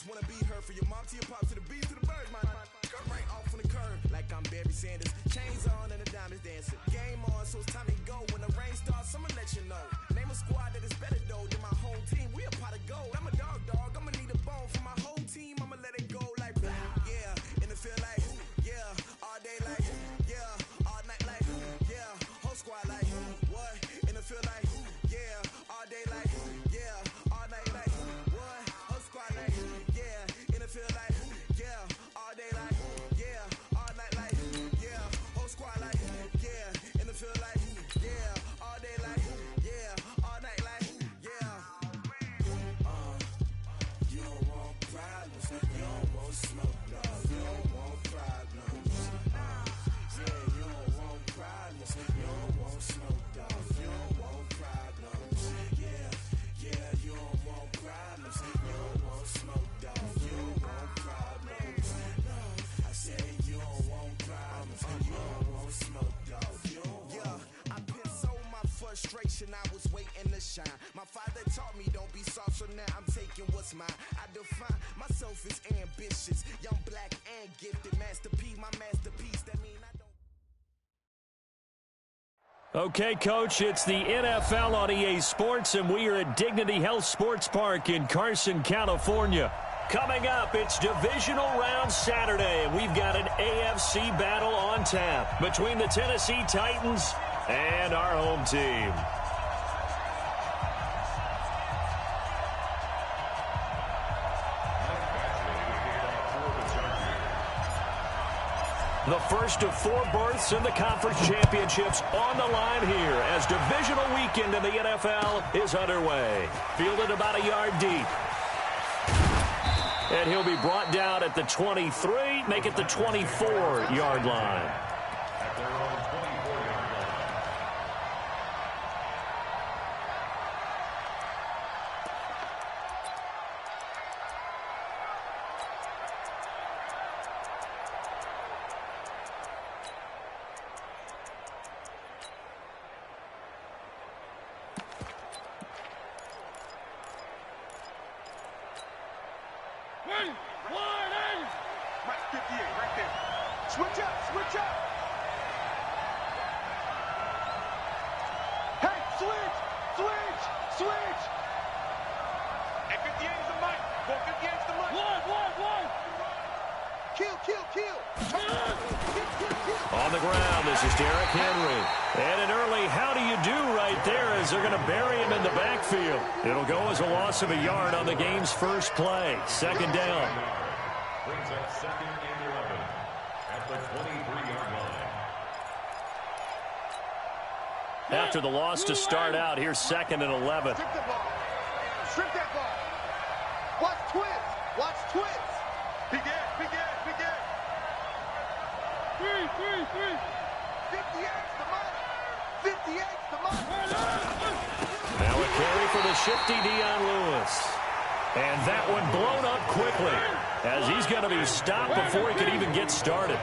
just wanna be her. For your mom to your pops to the beast to the birds, my skirt right off on the curb. Like I'm Barry Sanders. Chains on and the diamonds dancing. Game on, so it's time to go. When the rain starts, I'ma let you know. Name a squad that is better though than my home team. We a pot of gold. I'm a dog. I'ma need a bone for my whole team. I'ma let it go like yeah. In the field like yeah. All day like yeah. All night like yeah. Whole squad like what? In the field like yeah. All day like yeah. All night like what? Whole squad like yeah. In the field like yeah. All day like yeah. All night like yeah. Whole squad like yeah. In the field like yeah. All day like yeah. All night like yeah. You don't want problems. You don't want smoke, no. You don't want problems. Yeah, you don't want problems. You don't want smoke, dog. You don't want problems. Yeah, you don't want problems. You don't want smoke, dog. You don't want problems. No, I said you don't want problems. You don't want smoke, dog. You don't want. Yeah, I pissed so my frustration. I was waiting to shine. My father taught me don't be soft, so now I'm taking what's mine. I define myself as ambitious, young, black, and gifted. Master P, my masterpiece. That mean I don't. Okay, Coach, it's the NFL on EA Sports, and we are at Dignity Health Sports Park in Carson, California. Coming up, it's Divisional Round Saturday, and we've got an AFC battle on tap between the Tennessee Titans and our home team. The first of 4 berths in the conference championships on the line here as divisional weekend in the NFL is underway. Fielded about a yard deep. And he'll be brought down at the 23, make it the 24-yard line. On the ground, this is Derrick Henry. And an early how do you do right there as they're going to bury him in the backfield. It'll go as a loss of a yard on the game's first play. Second down. Brings up second and 11 at the 23-yard line. After the loss to start out, here's second and 11. Strip the ball. Strip that ball. Watch twins. Watch twins. Begin. 58's the mark. 58's the mark. Now a carry for the shifty Dion Lewis. And that one blown up quickly as he's going to be stopped before he could even get started.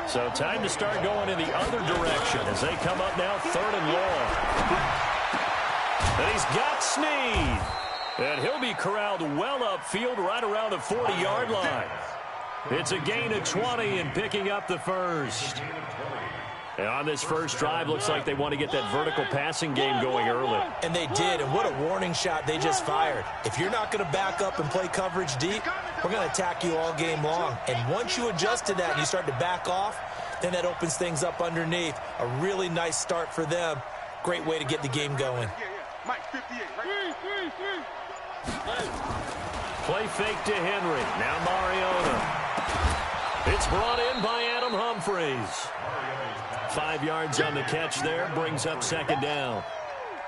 So time to start going in the other direction as they come up now third and long. And he's got Snead. And he'll be corralled well upfield right around the 40-yard line. It's a gain of 20 and picking up the first. And on this first drive, looks like they want to get that vertical passing game going early. And they did, and what a warning shot they just fired. If you're not going to back up and play coverage deep, we're going to attack you all game long. And once you adjust to that and you start to back off, then that opens things up underneath. A really nice start for them. Great way to get the game going. Mike, 58, right? Play fake to Henry. Now Mariota. It's brought in by Adam Humphries. 5 yards on the catch there. Brings up second down.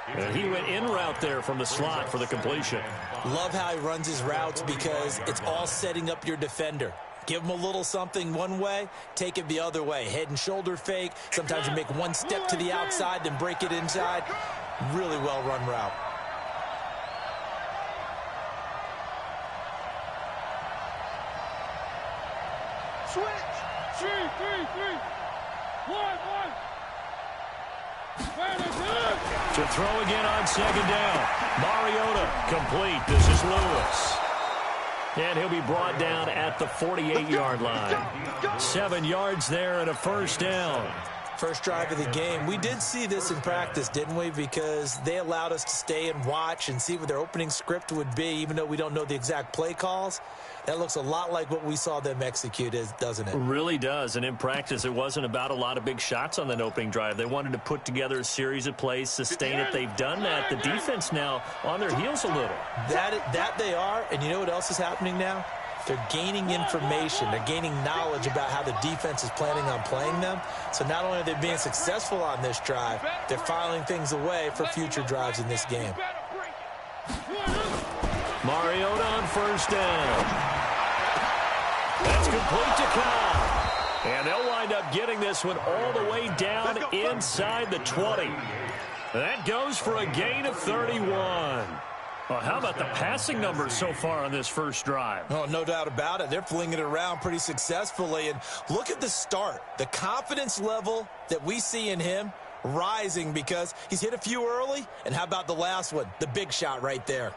And he went in route there from the slot for the completion. Love how he runs his routes because it's all setting up your defender. Give him a little something one way, take it the other way. Head and shoulder fake. Sometimes you make one step to the outside, then break it inside. Really well run route. Switch. 3. 1. To throw again on second down. Mariota complete. This is Lewis. And he'll be brought down at the 48-yard line. 7 yards there and a first down. First drive of the game. We did see this in practice, didn't we? Because they allowed us to stay and watch and see what their opening script would be, even though we don't know the exact play calls. That looks a lot like what we saw them execute, doesn't it? It really does. And in practice, it wasn't about a lot of big shots on that opening drive. They wanted to put together a series of plays, sustain it. They've done that. The defense now on their heels a little. That they are. And you know what else is happening now? They're gaining information. They're gaining knowledge about how the defense is planning on playing them. So not only are they being successful on this drive, they're filing things away for future drives in this game. Mariota on first down. That's complete to Cobb. And they'll wind up getting this one all the way down inside the 20. That goes for a gain of 31. Well, how about the passing numbers so far on this first drive? Oh, no doubt about it. They're flinging it around pretty successfully. And look at the start. The confidence level that we see in him rising because he's hit a few early. And how about the last one? The big shot right there.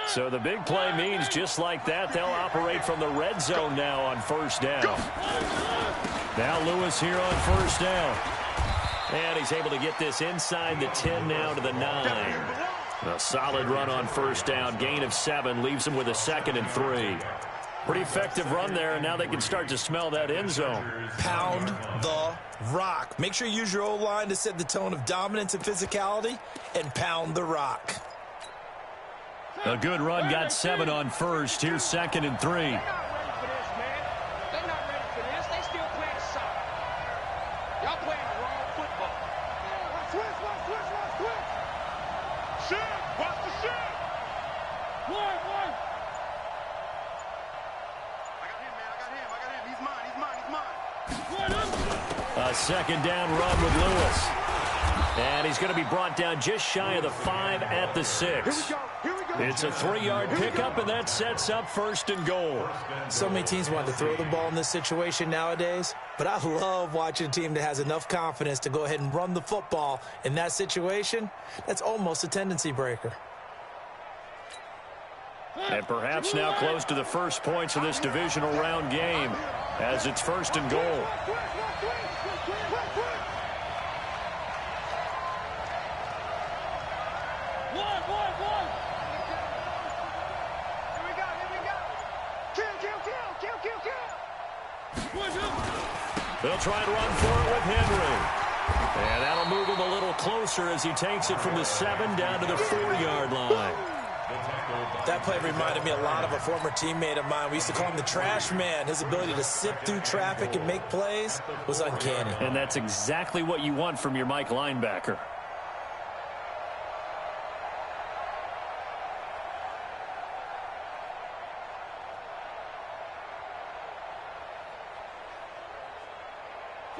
So the big play means just like that, they'll operate from the red zone now on first down. Now Lewis here on first down. And he's able to get this inside the 10 now to the 9. A solid run on first down. Gain of 7 leaves him with a 2nd and 3. Pretty effective run there, and now they can start to smell that end zone. Pound the rock. Make sure you use your O-line to set the tone of dominance and physicality, and pound the rock. A good run, got 7 on first. Here's 2nd and 3. They're not ready for this, man. They're not ready for this. They still playing soccer. Y'all playing the wrong football. Switch. Shit. Watch the shit. One. I got him. He's mine. A 2nd down run with Lewis. And he's going to be brought down just shy of the 5 at the 6. It's a 3-yard pickup, and that sets up 1st and goal. So many teams want to throw the ball in this situation nowadays, but I love watching a team that has enough confidence to go ahead and run the football in that situation. That's almost a tendency breaker. And perhaps now close to the first points of this divisional round game as it's 1st and goal. They'll try and run for it with Henry. And that'll move him a little closer as he takes it from the 7 down to the 4-yard line. That play reminded me a lot of a former teammate of mine. We used to call him the trash man. His ability to sift through traffic and make plays was uncanny. And that's exactly what you want from your Mike linebacker.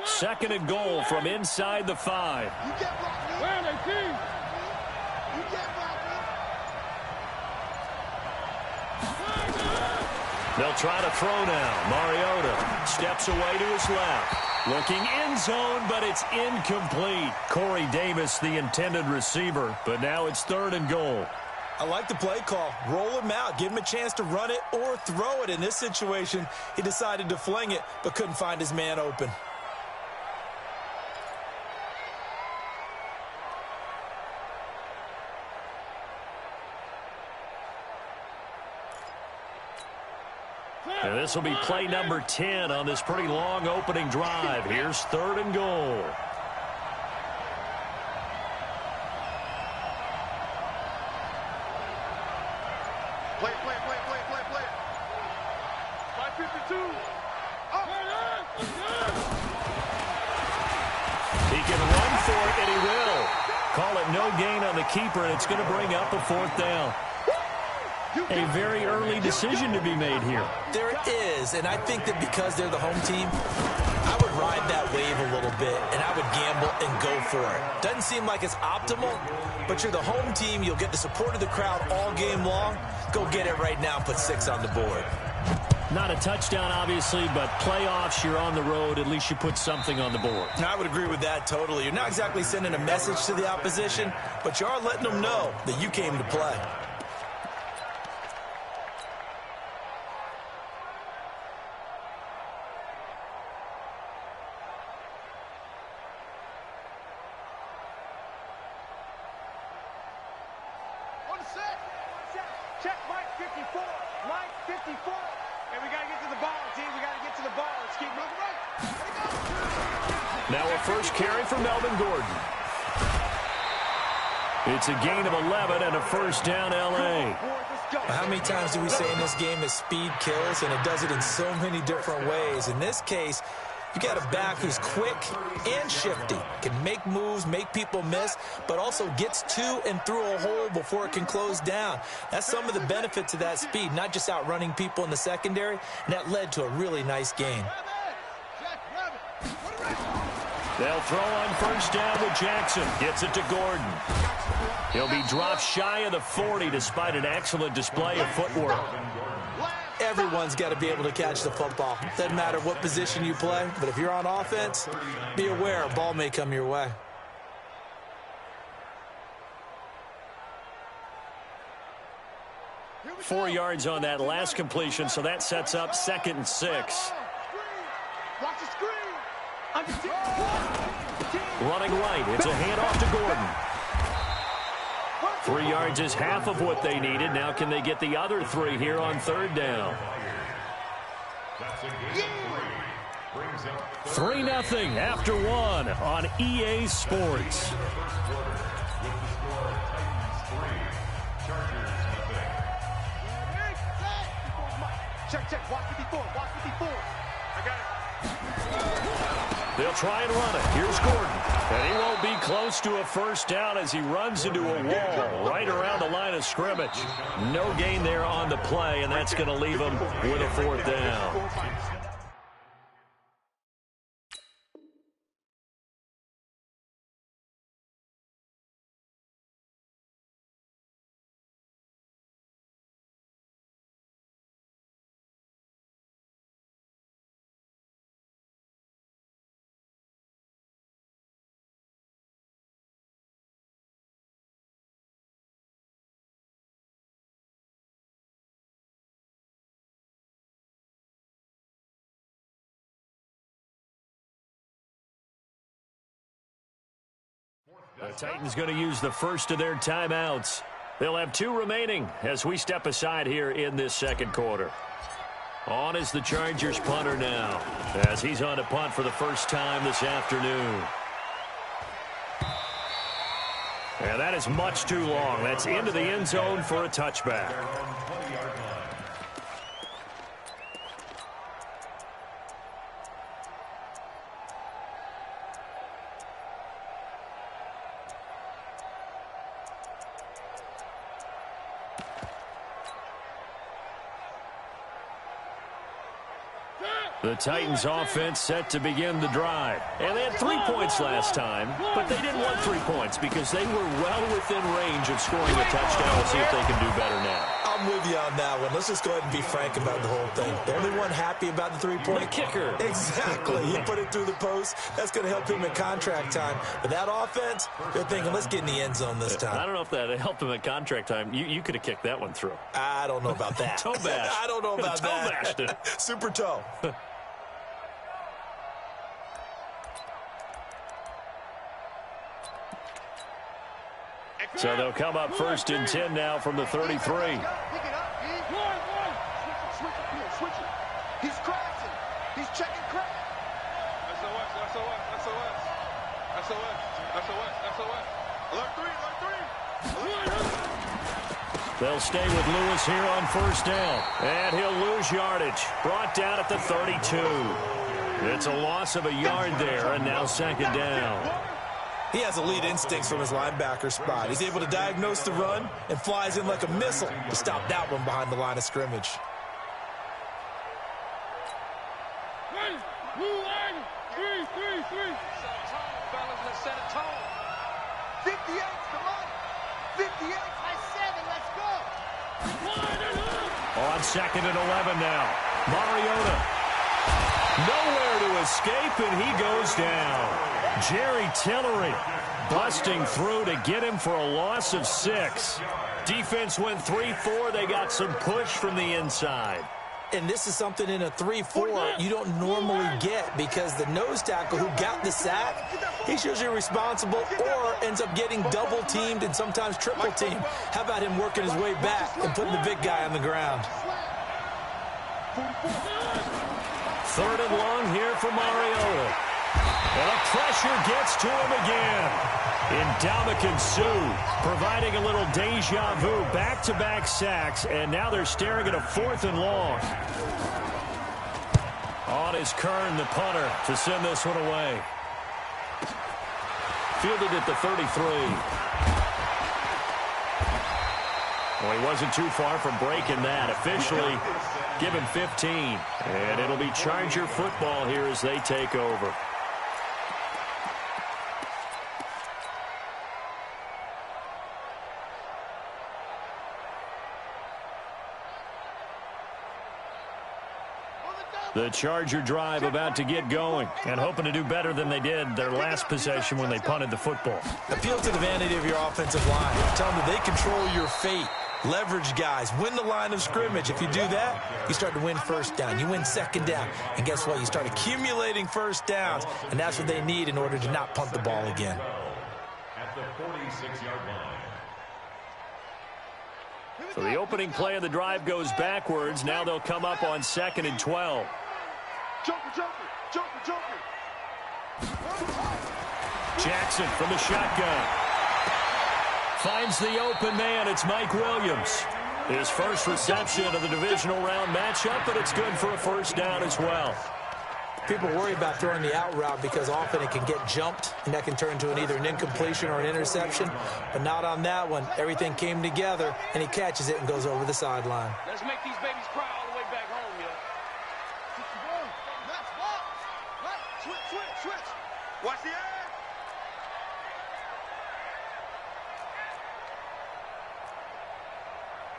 Second and goal from inside the 5. They'll try to throw now. Mariota steps away to his left. Looking end zone, but it's incomplete. Corey Davis, the intended receiver, but now it's 3rd and goal. I like the play call. Roll him out. Give him a chance to run it or throw it. In this situation, he decided to fling it, but couldn't find his man open. And this will be play number 10 on this pretty long opening drive. Here's 3rd and goal. Play. 552. He can run for it, and he will. Call it no gain on the keeper, and it's going to bring up a 4th down. A very early decision to be made here. There it is, and I think that because they're the home team, I would ride that wave a little bit, and I would gamble and go for it. Doesn't seem like it's optimal, but you're the home team. You'll get the support of the crowd all game long. Go get it right now and put 6 on the board. Not a touchdown, obviously, but playoffs, you're on the road. At least you put something on the board. I would agree with that totally. You're not exactly sending a message to the opposition, but you are letting them know that you came to play. Check Mike 54. Mike 54. And we got to get to the ball, team. We got to get to the ball. Let's keep moving right. Now a first carry for Melvin Gordon. It's a gain of 11 and a first down, L.A. How many times do we say in this game that speed kills, and it does it in so many different ways? In this case, you got a back who's quick and shifty, can make moves, make people miss, but also gets to and through a hole before it can close down. That's some of the benefits of that speed, not just outrunning people in the secondary, and that led to a really nice game. They'll throw on first down with Jackson. Gets it to Gordon. He'll be dropped shy of the 40 despite an excellent display of footwork. Everyone's got to be able to catch the football. Doesn't matter what position you play, but if you're on offense, be aware a ball may come your way. Four yards on that last completion, so that sets up 2nd and 6. Watch the screen. Running right, it's a handoff to Gordon. 3 yards is half of what they needed. Now can they get the other 3 here on 3rd down? 3-0 after 1 on EA Sports. Check. Watch 54. Watch 54. I got it. They'll try and run it. Here's Gordon. And he won't be close to a first down as he runs into a wall right around the line of scrimmage. No gain there on the play, and that's going to leave him with a 4th down. The Titans going to use the first of their timeouts. They'll have 2 remaining as we step aside here in this 2nd quarter. On is the Chargers punter now, as he's on to punt for the first time this afternoon. And that is much too long. That's into the end zone for a touchback. The Titans offense set to begin the drive. And they had 3 points last time, but they didn't want 3 points because they were well within range of scoring a touchdown. We'll see if they can do better now. I'm with you on that one. Let's just go ahead and be frank about the whole thing. The only one happy about the 3-point. The kicker. Exactly. He put it through the post. That's going to help him in contract time. But that offense, they're thinking, let's get in the end zone this time. I don't know if that helped him in contract time. You could have kicked that one through. I don't know about that. Toe bash. I don't know about that. Toe bashed it. Super toe. So they'll come up 1st and 10 now from the 33. Pick it up, switch it. He's crashing. He's checking crack. SOS. Alert 3. They'll stay with Lewis here on 1st down. And he'll lose yardage. Brought down at the 32. It's a loss of a yard there, and now 2nd down. He has elite instincts from his linebacker spot. He's able to diagnose the run and flies in like a missile to stop that one behind the line of scrimmage. Fellas, let's set a tone. 58, come on. 58. I said it, let's go. On 2nd and 11 now. Mariota. Nowhere to escape, and he goes down. Jerry Tillery busting through to get him for a loss of 6. Defense went 3-4. They got some push from the inside. And this is something in a 3-4 you don't normally get, because the nose tackle who got the sack, he's usually responsible or ends up getting double-teamed and sometimes triple-teamed. How about him working his way back and putting the big guy on the ground? 3rd and long here for Mariota. And the pressure gets to him again. Ndamukong Suh providing a little deja vu, back-to-back sacks, and now they're staring at a 4th and long. On is Kern, the punter, to send this one away. Fielded at the 33. Well, he wasn't too far from breaking that. Officially given 15. And it'll be Charger football here as they take over. The Charger drive about to get going and hoping to do better than they did their last possession when they punted the football. Appeal to the vanity of your offensive line. Tell them that they control your fate. Leverage guys. Win the line of scrimmage. If you do that, you start to win first down. You win second down. And guess what? You start accumulating first downs. And that's what they need in order to not punt the ball again. At the 46-yard line. So the opening play of the drive goes backwards. Now they'll come up on 2nd and 12. Jackson from the shotgun. Finds the open man. It's Mike Williams. His first reception of the divisional round matchup, but it's good for a first down as well. People worry about throwing the out route because often it can get jumped, and that can turn into either an incompletion or an interception. But not on that one. Everything came together, and he catches it and goes over the sideline. Let's make these babies cry all the way back home, yo. Switch. Watch the edge.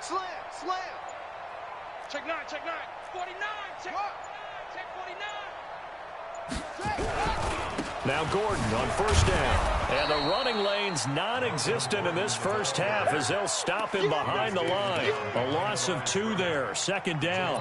Slam. Check 9. 49. Check 49. Now Gordon on first down. And the running lane's non-existent in this first half as they'll stop him behind the line. A loss of 2 there. 2nd down.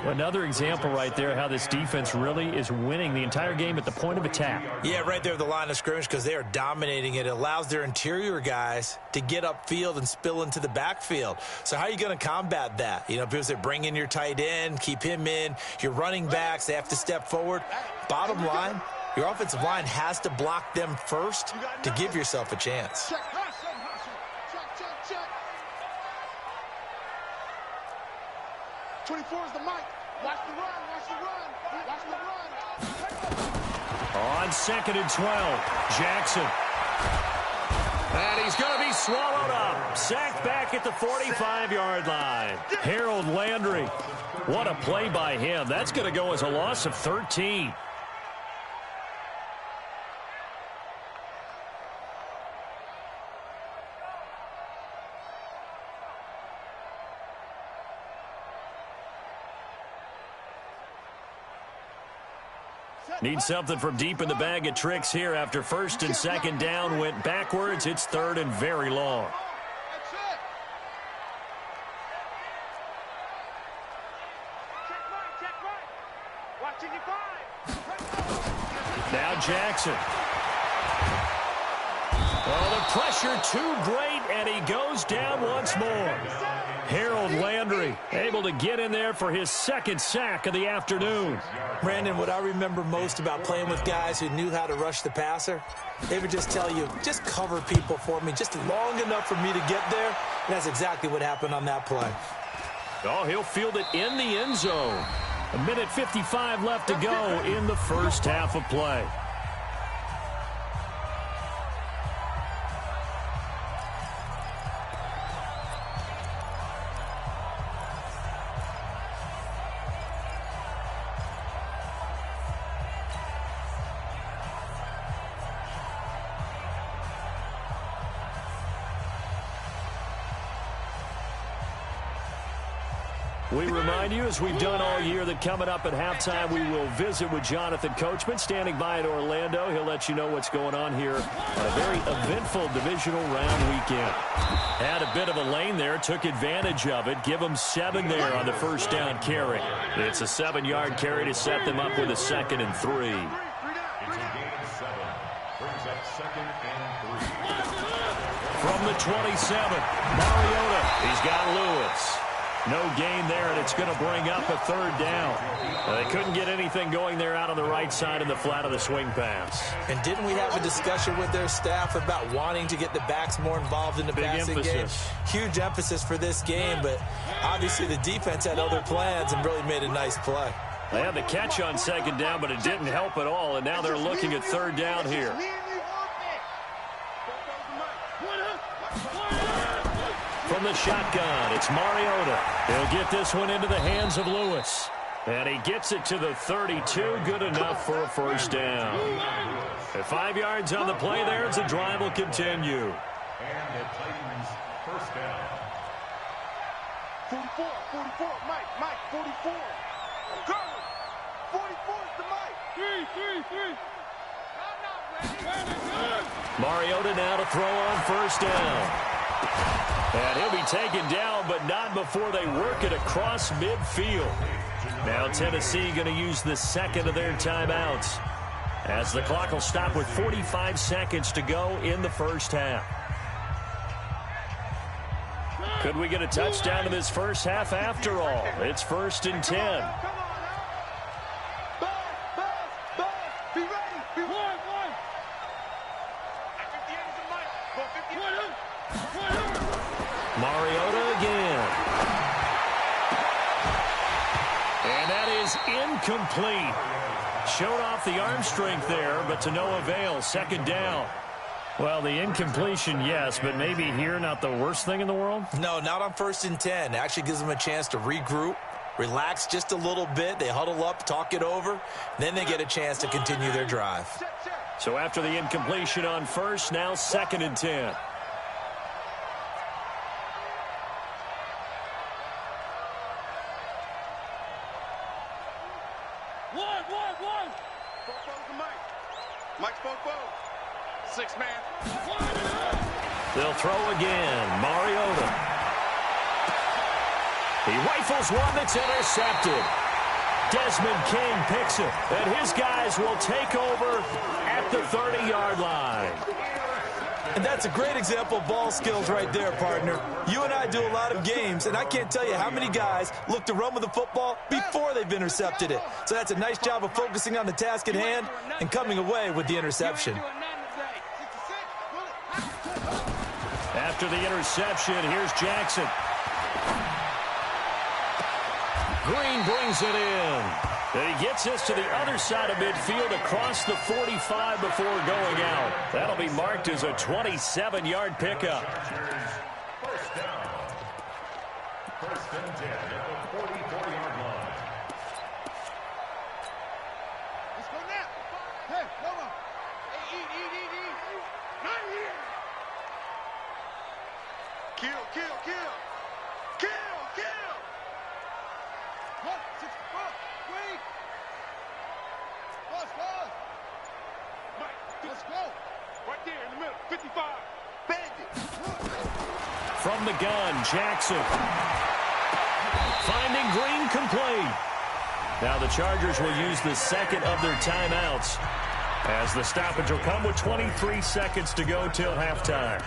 Another example right there how this defense really is winning the entire game at the point of attack. Yeah, right there at the line of scrimmage because they are dominating it. It allows their interior guys to get upfield and spill into the backfield. So how are you going to combat that? You know, people say bring in your tight end, keep him in. Your running backs, they have to step forward. Bottom line, your offensive line has to block them first to give yourself a chance. Check. 24 is the mic. Watch the run. On 2nd and 12, Jackson. And he's going to be swallowed up. Sacked back at the 45-yard line. Harold Landry. What a play by him. That's going to go as a loss of 13. Need something from deep in the bag of tricks here after 1st and 2nd down went backwards. It's 3rd and very long. Now Jackson. Oh, the pressure too great, and he goes down once more. Harold Landry able to get in there for his 2nd sack of the afternoon. Brandon, what I remember most about playing with guys who knew how to rush the passer, they would just tell you, just cover people for me just long enough for me to get there. And that's exactly what happened on that play. Oh, he'll field it in the end zone. 1:55 left to go in the first half of play. We remind you, as we've done all year, that coming up at halftime, we will visit with Jonathan Coachman, standing by in Orlando. He'll let you know what's going on here on a very eventful divisional round weekend. Had a bit of a lane there, took advantage of it. Give them 7 there on the first down carry. It's a 7-yard carry to set them up with a 2nd and 3. It's a gain of 7. Brings up 2nd and 3. From the 27, Mariota. He's got Lewis. No gain there, and it's going to bring up a 3rd down. They couldn't get anything going there out on the right side of the flat of the swing pass. And didn't we have a discussion with their staff about wanting to get the backs more involved in the passing game? Huge emphasis for this game, but obviously the defense had other plans and really made a nice play. They had the catch on 2nd down, but it didn't help at all, and now they're looking at 3rd down here. From the shotgun, it's Mariota. He'll get this one into the hands of Lewis. And he gets it to the 32. Good enough for a 1st down. At 5 yards on the play there, as the drive will continue. And the Titans' 1st down. 44, Mike, 44. Go! 44 is the Mike. 3. Mariota now to throw on 1st down. And he'll be taken down, but not before they work it across midfield. Now Tennessee going to use the 2nd of their timeouts, as the clock will stop with 45 seconds to go in the first half. Could we get a touchdown in this first half after all? It's 1st and 10. Be ready. Be one. Mariota again. And that is incomplete. Showed off the arm strength there, but to no avail. 2nd down. Well, the incompletion, yes, but maybe here not the worst thing in the world? No, not on 1st and 10. It actually gives them a chance to regroup, relax just a little bit. They huddle up, talk it over. Then they get a chance to continue their drive. So after the incompletion on 1st, now 2nd and 10. Mike's both. 6 man. They'll throw again. Mariota. He rifles one that's intercepted. Desmond King picks it, and his guys will take over at the 30-yard line. And that's a great example of ball skills right there, partner. You and I do a lot of games, and I can't tell you how many guys look to run with the football before they've intercepted it. So that's a nice job of focusing on the task at hand and coming away with the interception. After the interception, here's Jackson. Green brings it in. And he gets this to the other side of midfield across the 45 before going out. That'll be marked as a 27-yard pickup. 1st down. 1st and 10 at the 44-yard line. Let's go now. Hey, come on. Hey, eat. Not here. Kill. What? 6, 4, 3. Pause. Mike, let's go. Right there in the middle. 55. Bandit. From the gun, Jackson. Finding Green complete. Now the Chargers will use the 2nd of their timeouts, as the stoppage will come with 23 seconds to go till halftime.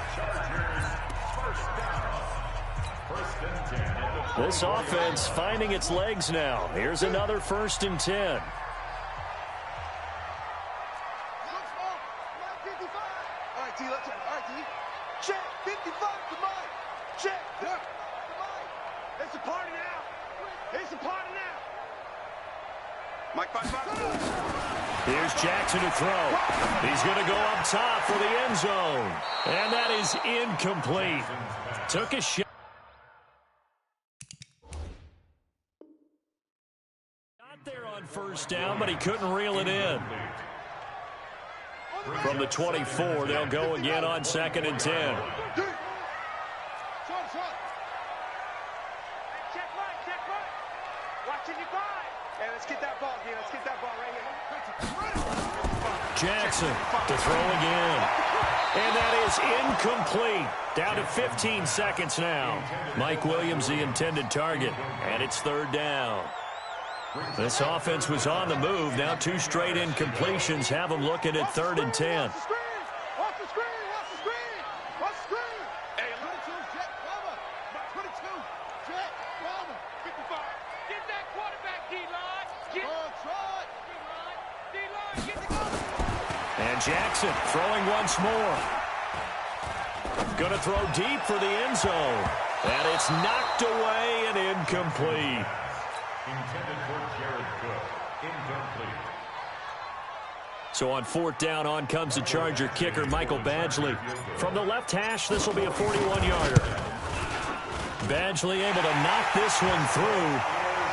This offense finding its legs now. Here's another 1st and 10. All right, T, let's check. 55 to Mike. Check. Look. It's a party now. Mike, 5. Here's Jackson to throw. He's going to go up top for the end zone. And that is incomplete. Took a shot. There on 1st down, but he couldn't reel it in. From the 24, they'll go again on 2nd and 10. Check right. Jackson to throw again. And that is incomplete. Down to 15 seconds now. Mike Williams, the intended target. And it's third down. This offense was on the move. Now 2 straight incompletions have them looking at 3rd and 10. Watch the screen! Watch the screen! Watch the screen! Hey, 22, jet cover! 22, jet cover! 55. Get that quarterback, D-line. Get Try it! D-line, get the goal. And Jackson throwing once more. Going to throw deep for the end zone. And it's knocked away and incomplete. Intended for Jared Cook. Incomplete. So on 4th down, on comes the Charger kicker, Michael Badgley. From the left hash, this will be a 41-yarder. Badgley able to knock this one through,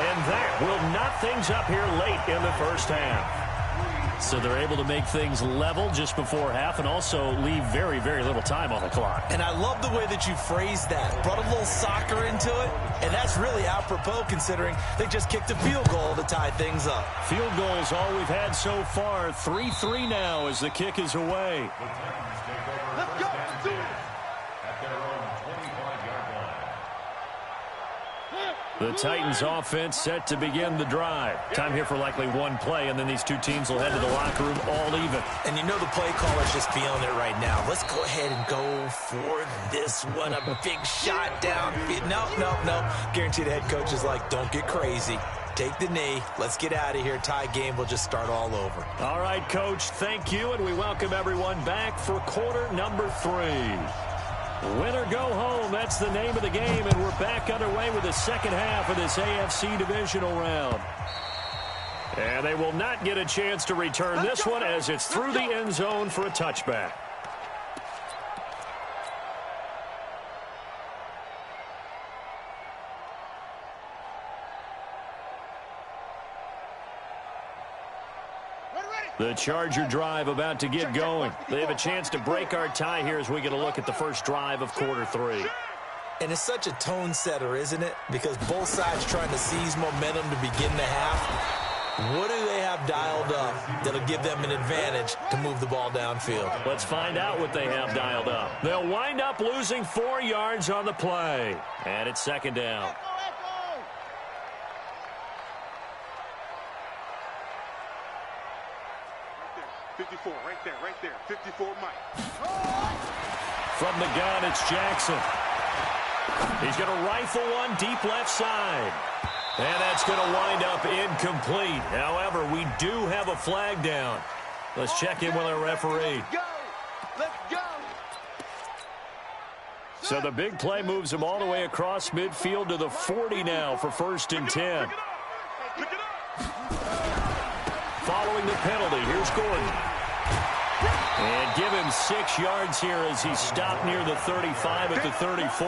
and that will knot things up here late in the first half. So they're able to make things level just before half and also leave very, very little time on the clock. And I love the way that you phrased that. Brought a little soccer into it, and that's really apropos considering they just kicked a field goal to tie things up. Field goal is all we've had so far. 3-3 now as the kick is away. The Titans take over Let's go! first Do and it! 10 at their own 25-yard line. The Titans offense set to begin the drive. Time here for likely one play, and then these two teams will head to the locker room all even. And you know the play caller's just feeling it right now. Let's go ahead and go for this one. A big shot down. No. Guarantee the head coach is like, don't get crazy. Take the knee. Let's get out of here. Tie game will just start all over. All right, Coach, thank you, and we welcome everyone back for quarter number 3. Win or go home, that's the name of the game, and we're back underway with the second half of this AFC divisional round. And they will not get a chance to return this one as it's through the end zone for a touchback. The Charger drive about to get going. They have a chance to break our tie here as we get a look at the first drive of quarter 3. And it's such a tone setter, isn't it? Because both sides trying to seize momentum to begin the half. What do they have dialed up that'll give them an advantage to move the ball downfield? Let's find out what they have dialed up. They'll wind up losing 4 yards on the play. And it's second down. 54, right there. 54, Mike. From the gun, it's Jackson. He's going to rifle one deep left side. And that's going to wind up incomplete. However, we do have a flag down. Let's check in with our referee. Let's go! So the big play moves him all the way across midfield to the 40 now for 1st and 10. Following the penalty, here's Gordon. And give him 6 yards here as he stopped near the 35 at the 34.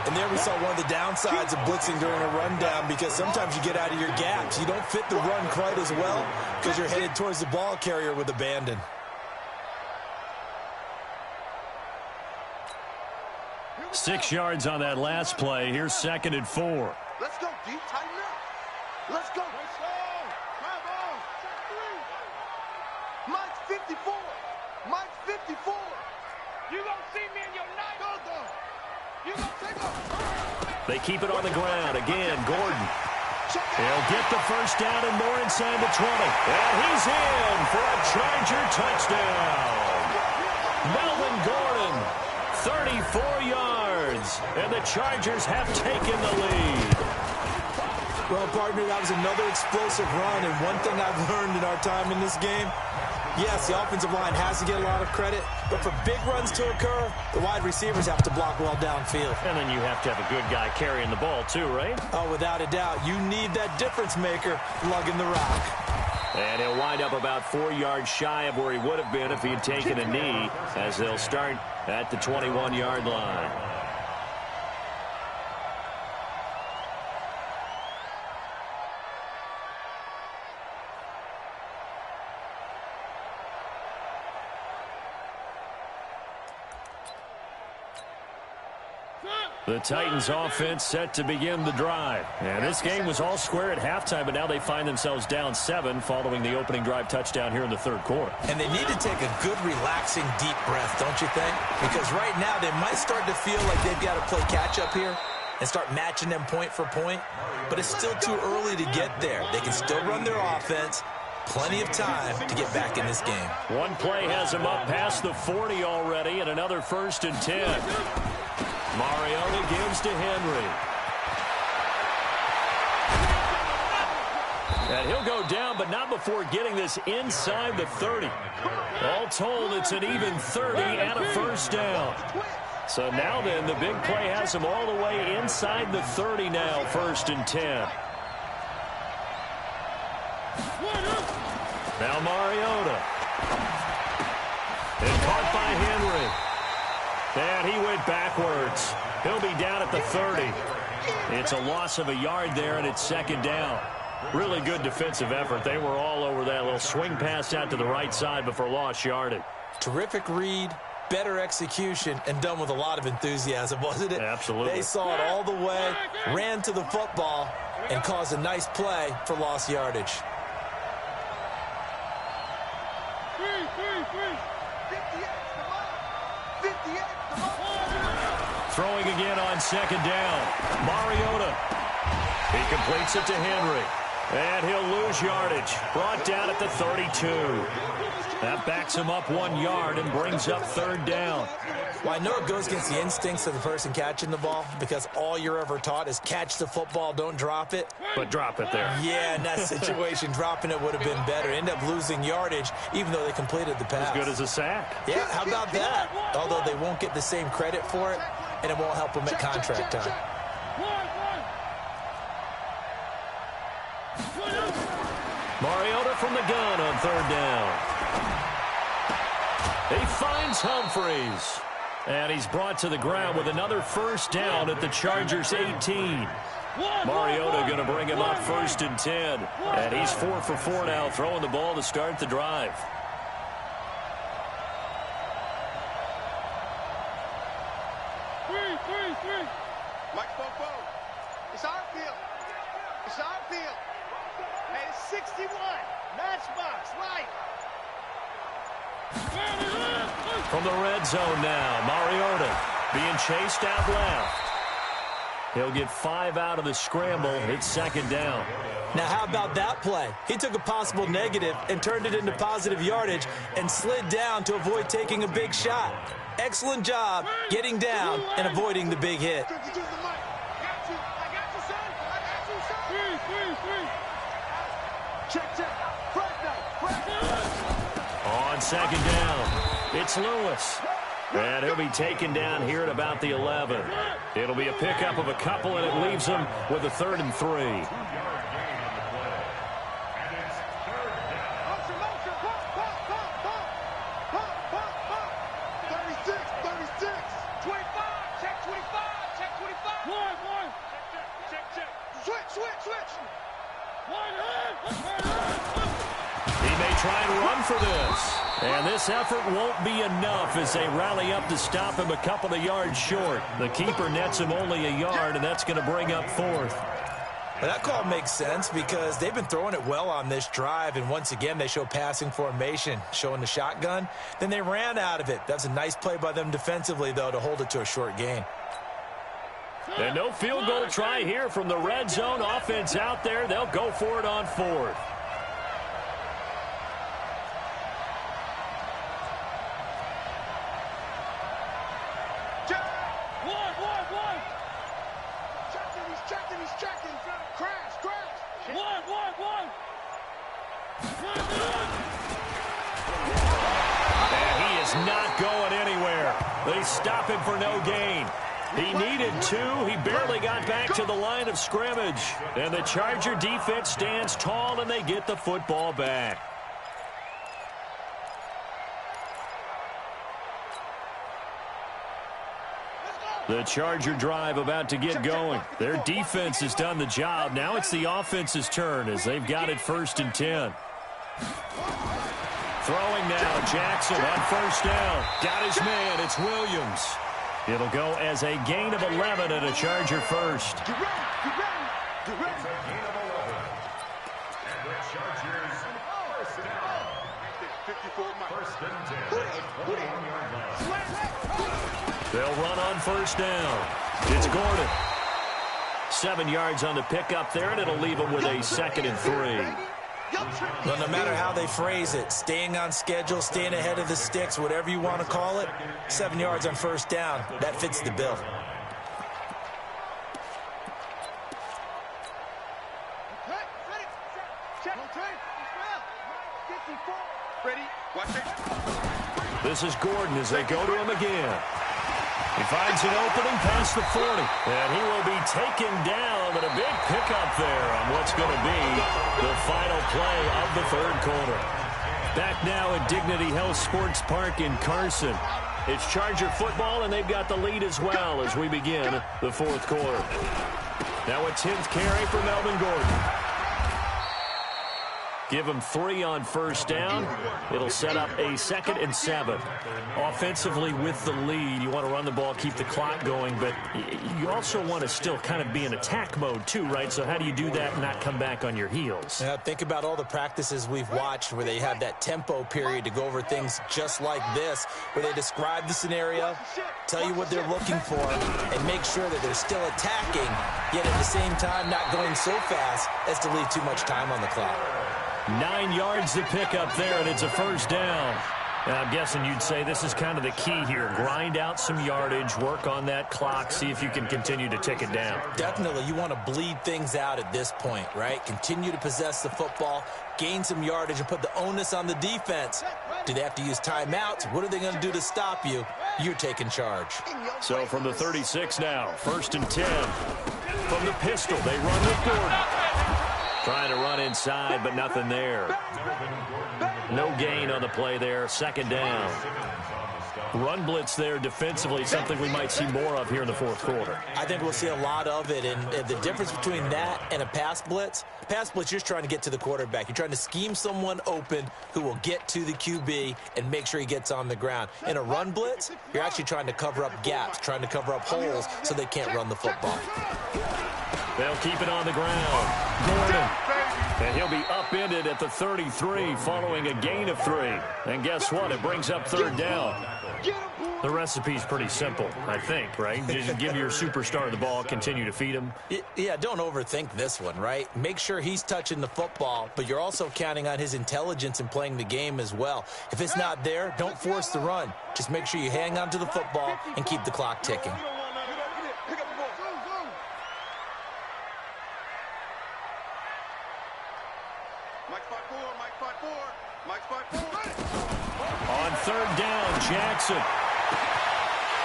And there we saw one of the downsides of blitzing during a rundown, because sometimes you get out of your gaps. You don't fit the run quite as well because you're headed towards the ball carrier with abandon. Six yards on that last play. Here's 2nd and 4. Let's go, D. Tighten up. Let's go. Mike's 54. Mike's 54. You gonna see me in your night? You gonna take off. They keep it on the ground. Again, Gordon. He'll get the first down and more inside the 20. And he's in for a Charger touchdown. Melvin Gordon, 34 yards. And the Chargers have taken the lead. Well, partner, that was another explosive run. And one thing I've learned in our time in this game, yes, the offensive line has to get a lot of credit, but for big runs to occur, the wide receivers have to block well downfield. And then you have to have a good guy carrying the ball too, right? Oh, without a doubt. You need that difference maker lugging the rock. And he'll wind up about 4 yards shy of where he would have been if he had taken a knee, as they'll start at the 21-yard line. The Titans offense set to begin the drive. And this game was all square at halftime, but now they find themselves down 7 following the opening drive touchdown here in the third quarter. And they need to take a good, relaxing, deep breath, don't you think? Because right now they might start to feel like they've got to play catch-up here and start matching them point for point. But it's still too early to get there. They can still run their offense. Plenty of time to get back in this game. One play has him up past the 40 already, and another 1st and 10. Mariota gives to Henry. And he'll go down, but not before getting this inside the 30. All told, it's an even 30 and a 1st down. So now then, the big play has him all the way inside the 30 now, 1st and 10. Now Mariota. And caught by Henry. And he went backwards. He'll be down at the 30. It's a loss of a yard there, and it's 2nd down. Really good defensive effort. They were all over that little swing pass out to the right side before lost yardage. Terrific read, better execution, and done with a lot of enthusiasm, wasn't it? Absolutely. They saw it all the way, ran to the football, and caused a nice play for lost yardage. Throwing again on 2nd down. Mariota. He completes it to Henry. And he'll lose yardage. Brought down at the 32. That backs him up 1 yard and brings up 3rd down. Well, I know it goes against the instincts of the person catching the ball because all you're ever taught is catch the football, don't drop it. But drop it there. Yeah, in that situation, dropping it would have been better. End up losing yardage even though they completed the pass. As good as a sack. Yeah, how about that? Although they won't get the same credit for it, and it won't help them at contract time. Mariota from the gun on 3rd down. He finds Humphries. And he's brought to the ground with another 1st down at the Chargers' 18. Mariota going to bring him up 1st and 10. And he's 4 for 4 now, throwing the ball to start the drive. Mike Bobo. It's our field. It's our field. Hey, it's 61. Matchbox, right. From the red zone now, Mariota being chased out left. He'll get 5 out of the scramble. It's 2nd down. Now, how about that play? He took a possible negative and turned it into positive yardage and slid down to avoid taking a big shot. Excellent job getting down and avoiding the big hit. On 2nd down, it's Lewis. And he'll be taken down here at about the 11. It'll be a pickup of a couple, and it leaves him with a 3rd and 3. Try and run for this. And this effort won't be enough as they rally up to stop him a couple of yards short. The keeper nets him only a yard, and that's going to bring up 4th. Well, that call makes sense because they've been throwing it well on this drive, and once again they show passing formation, showing the shotgun. Then they ran out of it. That's a nice play by them defensively, though, to hold it to a short gain. And no field goal try here from the red zone. Offense out there. They'll go for it on 4th. Not going anywhere. They stop him for no gain. He needed 2. He barely got back to the line of scrimmage. And the Charger defense stands tall, and they get the football back. The Charger drive about to get going. Their defense has done the job. Now it's the offense's turn as they've got it 1st and 10. Throwing now, Jackson on 1st down. Got his man, it's Williams. It'll go as a gain of 11 and a Charger first. Get ready, get ready, get ready. It's a gain of 11. And the Chargers first down. 54 miles. First and 10 at the 21-yard line. They'll run on first down. It's Gordon. 7 yards on the pickup there, and it'll leave them with a 2nd and 3. Well, no matter how they phrase it, staying on schedule, staying ahead of the sticks, whatever you want to call it, 7 yards on first down, that fits the bill. Ready, watch it. This is Gordon as they go to him again. He finds an opening past the 40, and he will be taken down, but a big pickup there on what's going to be the final play of the 3rd quarter. Back now at Dignity Health Sports Park in Carson. It's Charger football, and they've got the lead as well as we begin the 4th quarter. Now a 10th carry for Melvin Gordon. Give him 3 on first down. It'll set up a 2nd and 7. Offensively with the lead, you want to run the ball, keep the clock going, but you also want to still kind of be in attack mode too, right? So how do you do that and not come back on your heels? Yeah, think about all the practices we've watched where they have that tempo period to go over things just like this, where they describe the scenario, tell you what they're looking for, and make sure that they're still attacking, yet at the same time not going so fast as to leave too much time on the clock. 9 yards to pick up there, and it's a first down. Now, I'm guessing you'd say this is kind of the key here. Grind out some yardage, work on that clock, see if you can continue to tick it down. Definitely, you want to bleed things out at this point, right? Continue to possess the football, gain some yardage, and put the onus on the defense. Do they have to use timeouts? What are they going to do to stop you? You're taking charge. So from the 36 now, 1st and 10. From the pistol, they run with Gordon. Trying to run inside, but nothing there. No gain on the play there. 2nd down. Run blitz there defensively, something we might see more of here in the 4th quarter. I think we'll see a lot of it, and the difference between that and a pass blitz, you're just trying to get to the quarterback. You're trying to scheme someone open who will get to the QB and make sure he gets on the ground. In a run blitz, you're actually trying to cover up gaps, trying to cover up holes so they can't run the football. They'll keep it on the ground. Gordon. And he'll be upended at the 33 following a gain of 3. And guess what? It brings up 3rd down. The recipe's pretty simple, I think, right? Just give your superstar the ball, continue to feed him. Yeah, don't overthink this one, right? Make sure he's touching the football, but you're also counting on his intelligence in playing the game as well. If it's not there, don't force the run. Just make sure you hang on to the football and keep the clock ticking. On 3rd down, Jackson.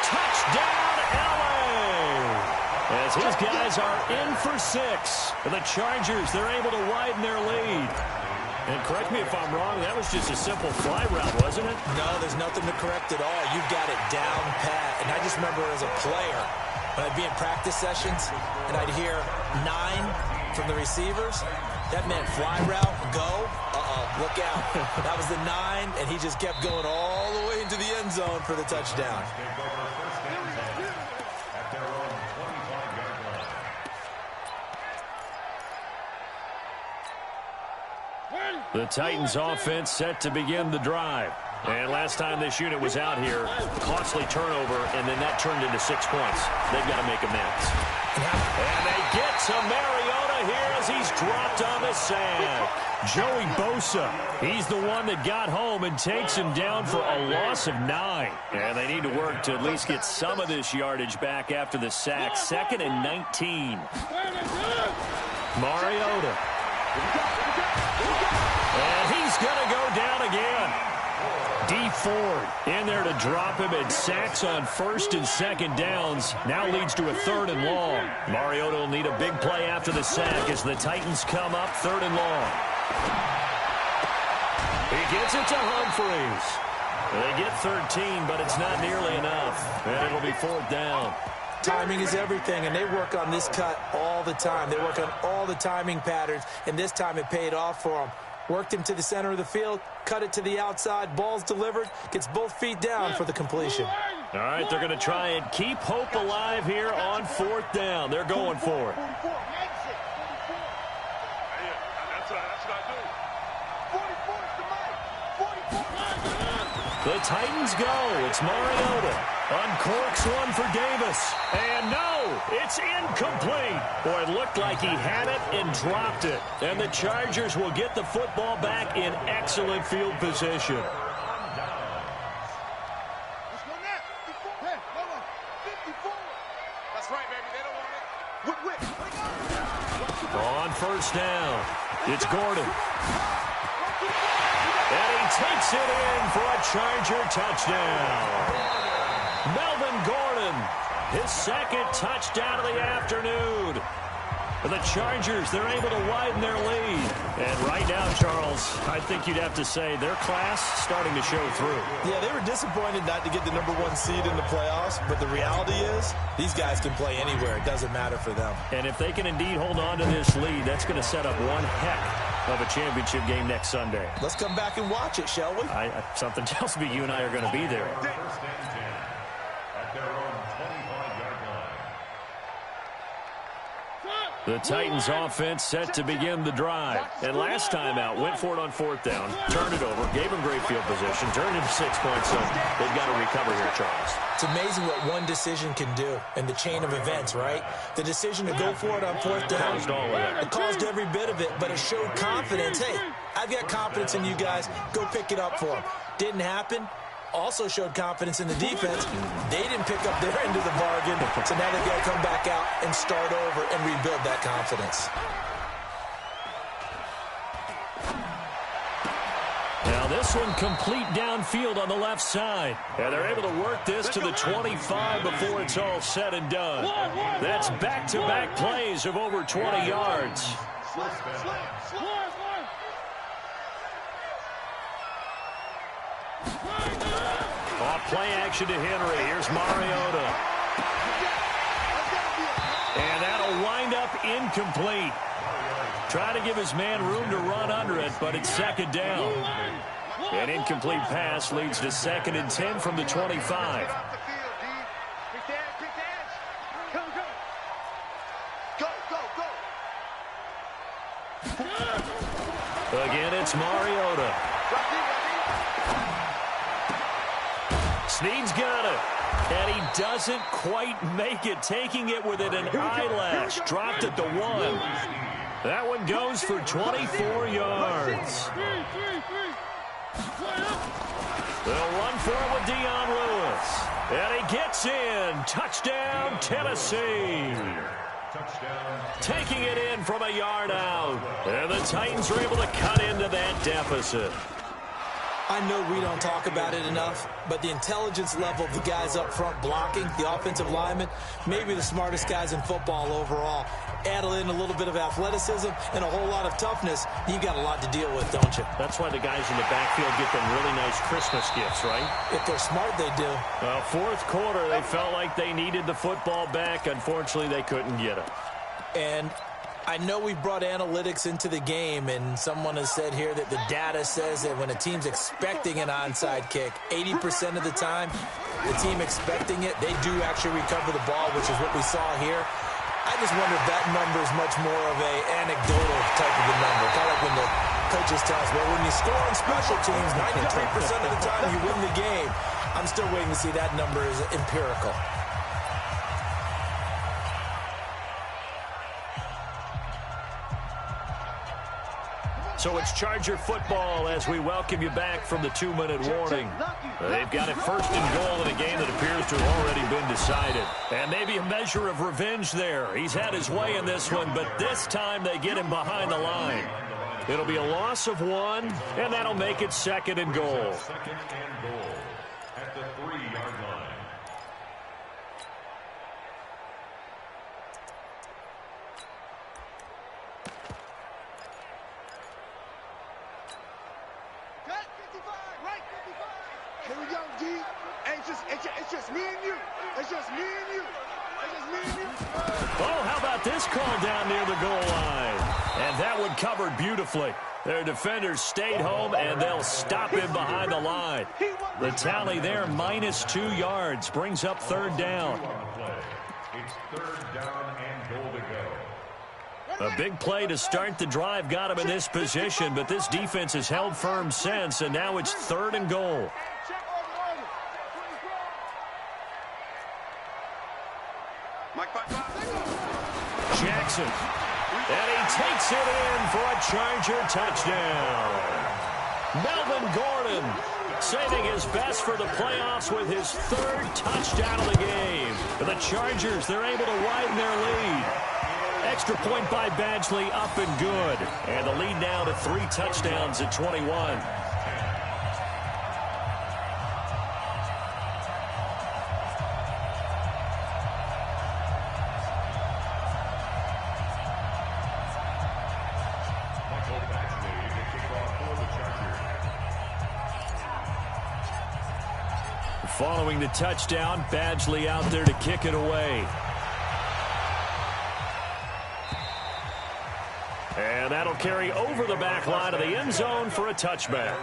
Touchdown, LA! As his guys are in for 6. The Chargers, they're able to widen their lead. And correct me if I'm wrong, that was just a simple fly route, wasn't it? No, there's nothing to correct at all. You've got it down pat. And I just remember as a player, when I'd be in practice sessions, and I'd hear 9 from the receivers, that meant fly route, go, look out. That was the 9, and he just kept going all the way into the end zone for the touchdown. The Titans offense set to begin the drive. And last time this unit was out here, costly turnover, and then that turned into 6 points. They've got to make amends. And they get to Mariota here as he's dropped on the sack. Joey Bosa, he's the one that got home and takes him down for a loss of 9. And they need to work to at least get some of this yardage back after the sack. 2nd and 19. Mariota. And he's going to go down again. D. Ford in there to drop him, and sacks on 1st and 2nd downs. Now leads to a 3rd and long. Mariota will need a big play after the sack as the Titans come up 3rd and long. He gets it to Humphreys. They get 13, but it's not nearly enough. And it'll be 4th down. Timing is everything, and they work on this cut all the time. They work on all the timing patterns, and this time it paid off for them. Worked him to the center of the field, cut it to the outside, ball's delivered, gets both feet down for the completion. All right, they're going to try and keep hope alive here on 4th down. They're going for it. That's what I do. 44 is the mic. 44. The Titans go. It's Mariota. Uncorks one for Davis. And no, it's incomplete. Boy, it looked like he had it and dropped it. And the Chargers will get the football back in excellent field position. Let's go now. 54. Hey, hold on. 54. That's right, baby. They don't want it. On 1st down, it's Gordon. And he takes it in for a Charger touchdown. Melvin Gordon, his 2nd touchdown of the afternoon. For the Chargers, they're able to widen their lead. And right now, Charles, I think you'd have to say their class starting to show through. Yeah, they were disappointed not to get the #1 seed in the playoffs, but the reality is these guys can play anywhere. It doesn't matter for them. And if they can indeed hold on to this lead, that's going to set up one heck of a championship game next Sunday. Let's come back and watch it, shall we? Something tells me you and I are going to be there. First and 10 at their own 25-yard line. The Titans offense set to begin the drive. And last time out, went for it on 4th down, turned it over, gave them great field position, turned into 6 points, so they've got to recover here, Charles. It's amazing what one decision can do in the chain of events, right? The decision to go for it on 4th down, it caused every bit of it, but it showed confidence. Hey, I've got confidence in you guys. Go pick it up for them. Didn't happen. Also showed confidence in the defense. They didn't pick up their end of the bargain, so now they've got to come back out and start over and rebuild that confidence. Now this one complete downfield on the left side. And they're able to work this to the 25 before it's all said and done. That's back-to-back plays of over 20 yards. Off play action to Henry. Here's Mariota. And that'll wind up incomplete. Trying to give his man room to run under it, but it's 2nd down. An incomplete pass leads to 2nd and 10 from the 25. Again, it's Mariota. Snead's got it. And he doesn't quite make it, taking it within an eyelash. Dropped at the 1. That one goes for 24 yards. They'll run for it with Dion Lewis. And he gets in. Touchdown, Tennessee. Taking it in from a yard out. And the Titans are able to cut into that deficit. I know we don't talk about it enough, but the intelligence level of the guys up front blocking, the offensive linemen, maybe the smartest guys in football overall. Add in a little bit of athleticism and a whole lot of toughness, you got a lot to deal with, don't you? That's why the guys in the backfield get them really nice Christmas gifts, right? If they're smart, they do. Well, 4th quarter, they felt like they needed the football back. Unfortunately, they couldn't get it. And I know we brought analytics into the game, and someone has said here that the data says that when a team's expecting an onside kick, 80% of the time, the team expecting it, they do actually recover the ball, which is what we saw here. I just wonder if that number is much more of a anecdotal type of a number. Kind of like when the coaches tell us, well, when you score on special teams, 93% of the time you win the game. I'm still waiting to see that number is empirical. So it's Charger football as we welcome you back from the 2-minute warning. They've got it 1st and goal in a game that appears to have already been decided. And maybe a measure of revenge there. He's had his way in this one, but this time they get him behind the line. It'll be a loss of 1, and that'll make it 2nd and goal. 2nd and goal at the 3-yard line. Here we go, D. It's just me and you. It's just me and you. It's just me and you. Oh, how about this call down near the goal line? And that one covered beautifully. Their defenders stayed home, and they'll stop him behind the line. The tally there, -2 yards, brings up 3rd down. It's 3rd down and goal to go. A big play to start the drive got him in this position, but this defense has held firm since, and now it's 3rd and goal. Jackson, and he takes it in for a Charger touchdown. Melvin Gordon saving his best for the playoffs with his 3rd touchdown of the game. For the Chargers, they're able to widen their lead. Extra point by Badgley, up and good. And the lead now to 3 touchdowns at 21. Following the touchdown, Badgley out there to kick it away. And that'll carry over the back line of the end zone for a touchback.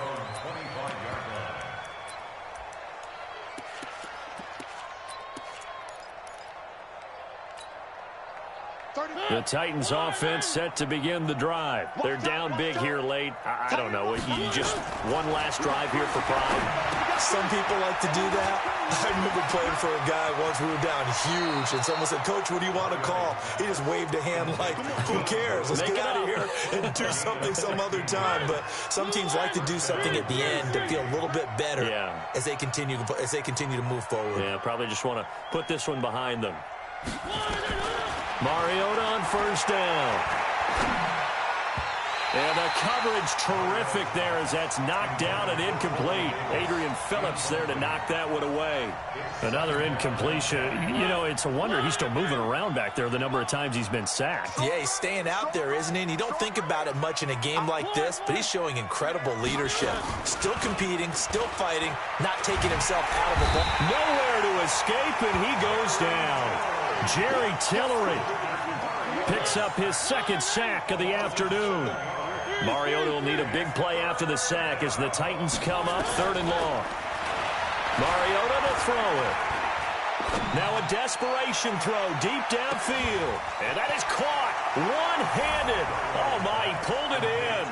The Titans offense set to begin the drive. They're down big here late. I don't know. You just one last drive here for pride. Some people like to do that. I remember playing for a guy once. We were down huge, and someone said, "Coach, what do you want to call?" He just waved a hand like, "Who cares? Let's get out of here and do something some other time." But some teams like to do something at the end to feel a little bit better as they continue to move forward. Yeah, probably just want to put this one behind them. Mariota on 1st down. And the coverage terrific there as that's knocked down and incomplete. Adrian Phillips there to knock that one away. Another incompletion. You know, it's a wonder he's still moving around back there the number of times he's been sacked. Yeah, he's staying out there, isn't he? And you don't think about it much in a game like this, but he's showing incredible leadership. Still competing, still fighting, not taking himself out of the ball. Nowhere to escape, and he goes down. Jerry Tillery picks up his 2nd sack of the afternoon. Mariota will need a big play after the sack as the Titans come up 3rd and long. Mariota to throw it. Now a desperation throw deep downfield. And that is caught one-handed. Oh, my, he pulled it in.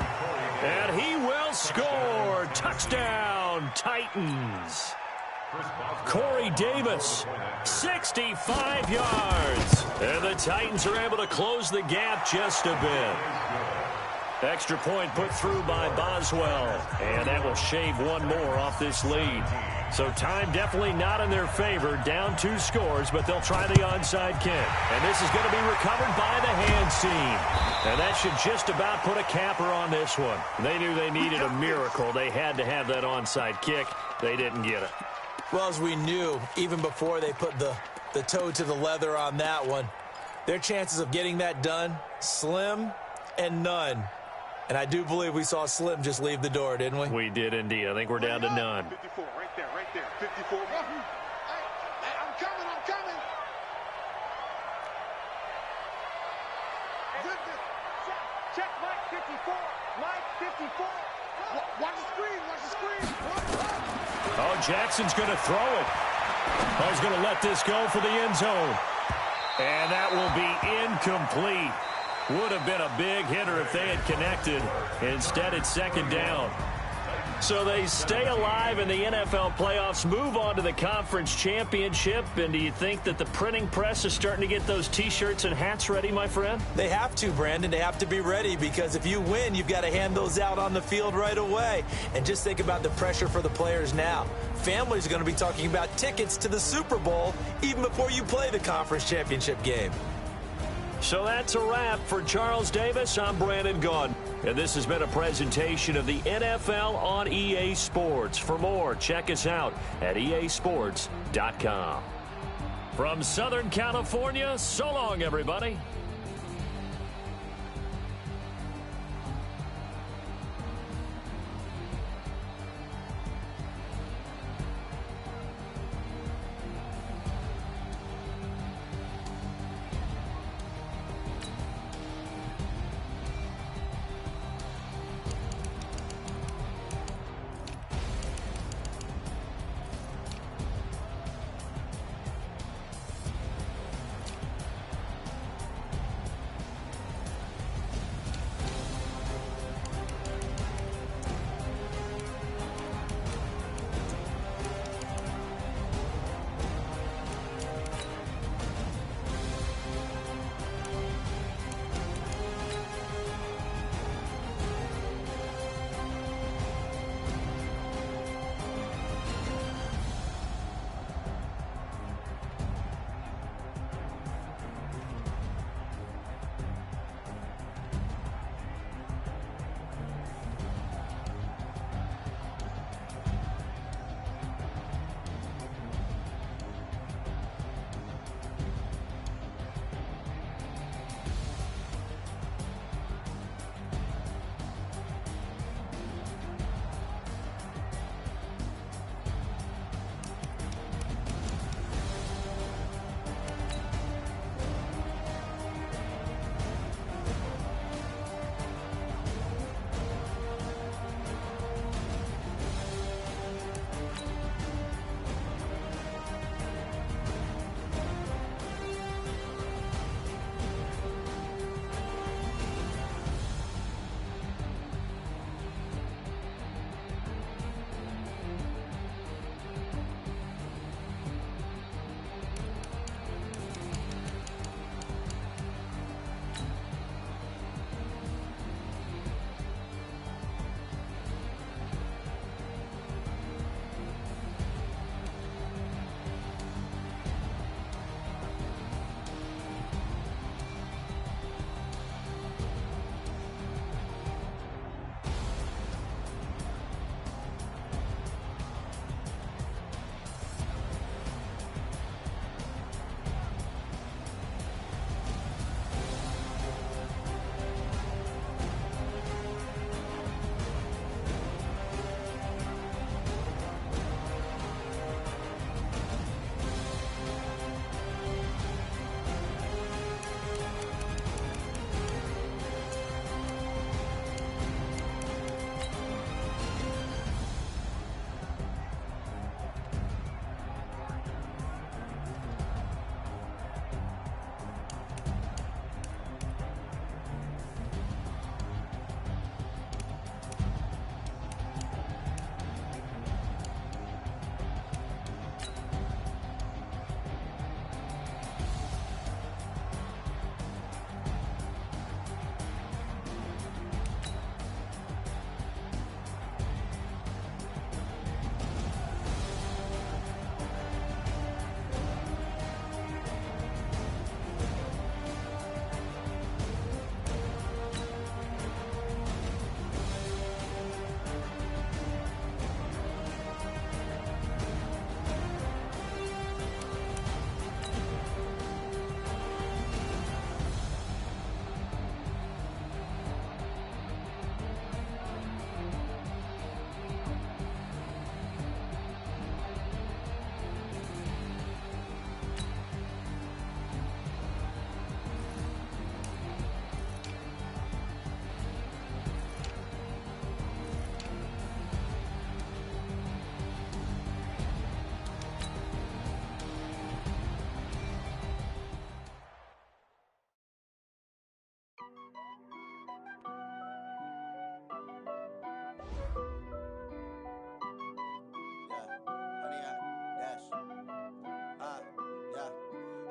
And he will score. Touchdown, Titans. Corey Davis, 65 yards. And the Titans are able to close the gap just a bit. Extra point put through by Boswell. And that will shave one more off this lead. So time definitely not in their favor. Down 2 scores, but they'll try the onside kick. And this is going to be recovered by the hands team. And that should just about put a capper on this one. They knew they needed a miracle. They had to have that onside kick. They didn't get it. Well, as we knew, even before they put the toe to the leather on that one, their chances of getting that done, slim and none. And I do believe we saw Slim just leave the door, didn't we? We did indeed. I think we're down to none. 54, right there, 54. Hey, I'm coming. Check Mike 54. Mike 54. Watch the screen. Oh, Jackson's going to throw it. Oh, he's going to let this go for the end zone. And that will be incomplete. Would have been a big hitter if they had connected. Instead, it's 2nd down. So they stay alive in the NFL playoffs, move on to the conference championship. And do you think that the printing press is starting to get those T-shirts and hats ready, my friend? They have to, Brandon. They have to be ready because if you win, you've got to hand those out on the field right away. And just think about the pressure for the players now. Families are going to be talking about tickets to the Super Bowl even before you play the conference championship game. So that's a wrap for Charles Davis. I'm Brandon Gaudin. And this has been a presentation of the NFL on EA Sports. For more, check us out at easports.com. From Southern California, so long, everybody.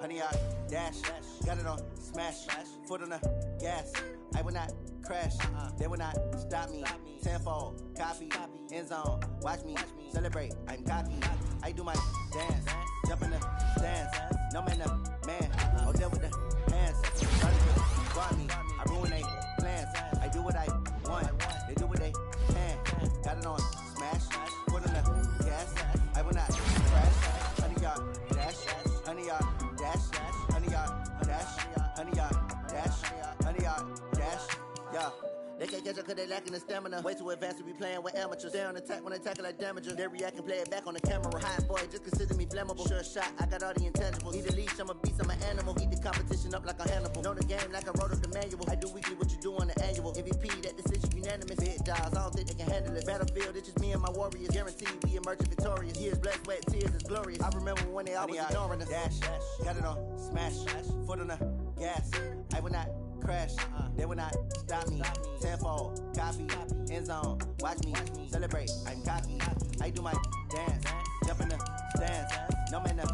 100-yard dash. Got it on smash. Foot on the gas. I will not crash. They will not stop me. Tenfold copy. End zone. Watch me celebrate. I'm cocky. I do my dance. Jump in the stands. No man up man. I'll deal with the hands. Try to guard me. I ruin they plans. I do what I want. They do what they can. Got it on smash. Foot on the gas. I will not crash. 100-yard dash. 100-yard dash. 100-yard dash. 100-yard dash. 100-yard dash. Yeah. They can't catch up cause they lacking the stamina. Way too advanced to be playing with amateurs. Stay on attack when they tackle like damager. They react and play it back on the camera. Hot boy, just consider me flammable. Sure shot, I got all the intangibles. Need a leash, I'm a beast, I'm an animal. Eat the competition up like a Hannibal. Know the game like I wrote up the manual. I do weekly what you do on the annual. MVP, that decision unanimous. Big dogs, I don't think they can handle it. Battlefield, it's just me and my warriors. Guaranteed we emerge victorious. Years, blood, sweat, tears, it's glorious. I remember when they always ignoring us. Dash, got it on smash. Foot on the gas. I will not crash. They will not stop me. Tenfold copy. End zone. Watch me celebrate. I'm cocky. I do my dance. Jump in the stands. No man up